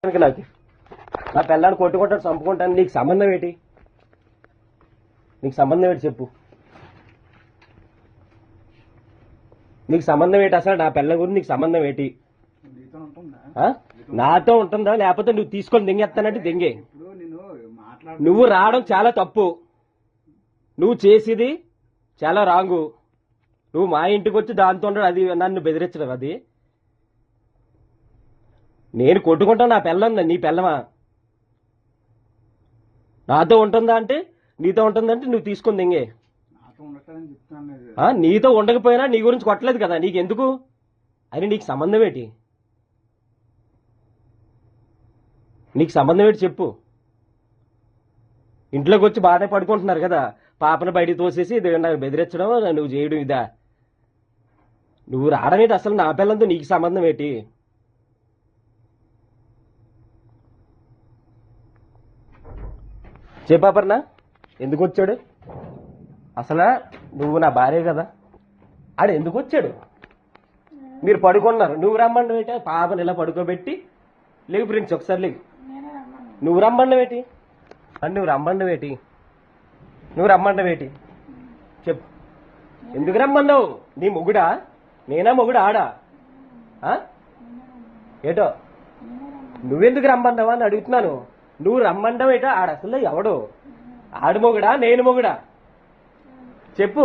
నాకు నా పిల్లాన్ని కొట్టుకుంటాడు చంపుకుంటాను. నీకు సంబంధం ఏంటి? నీకు సంబంధం ఏంటి చెప్పు? నీకు సంబంధం ఏంటి అసలు? నా పిల్లల గురించి నీకు సంబంధం ఏంటి? నాతో ఉంటుందా? లేకపోతే నువ్వు తీసుకొని దెంగేస్తానంటే దెంగే. నువ్వు రావడం చాలా తప్పు. నువ్వు చేసేది చాలా రాంగు. నువ్వు మా ఇంటికి వచ్చి దాంతో ఉండడం, అది నన్ను బెదిరించడం. అది నేను కొట్టుకుంటాను. నా పిల్లందా? నీ పిల్లమా? నాతో ఉంటుందా అంటే, నీతో ఉంటుందంటే నువ్వు తీసుకొని దెంగే. నీతో ఉండకపోయినా నీ గురించి కొట్టలేదు కదా, నీకెందుకు అని? నీకు సంబంధం ఏంటి? నీకు సంబంధం ఏంటి చెప్పు? ఇంట్లోకి వచ్చి బాగానే పడుకుంటున్నారు కదా, పాపను బయటికి తోసేసి నాకు బెదిరించడం, నువ్వు చేయడం ఇదా? నువ్వు రావడం ఏంటి అసలు? నా పిల్లలతో నీకు సంబంధం ఏంటి? చెప్పాపర్నా ఎందుకు వచ్చాడు అసలు? నువ్వు నా భార్య కదా, ఆడు ఎందుకు వచ్చాడు? మీరు పడుకున్నారు, నువ్వు రమ్మండం ఏంటి? పాపని ఇలా పడుకోబెట్టి లేవు ఫ్రెండ్స్ ఒకసారి లేవు. నువ్వు రమ్మండం ఏంటి? నువ్వు రమ్మండం ఏంటి? నువ్వు రమ్మండం ఏంటి చెప్పు? ఎందుకు రమ్మన్నావు? నీ మొగుడా? నేనా మొగుడా? ఆడా? ఏటో నువ్వెందుకు రమ్మన్నావా అని అడుగుతున్నాను. నువ్వు రమ్మండం ఏటో? ఆడ అసలు ఎవడు? ఆడు మొగుడా నేను మొగుడా చెప్పు?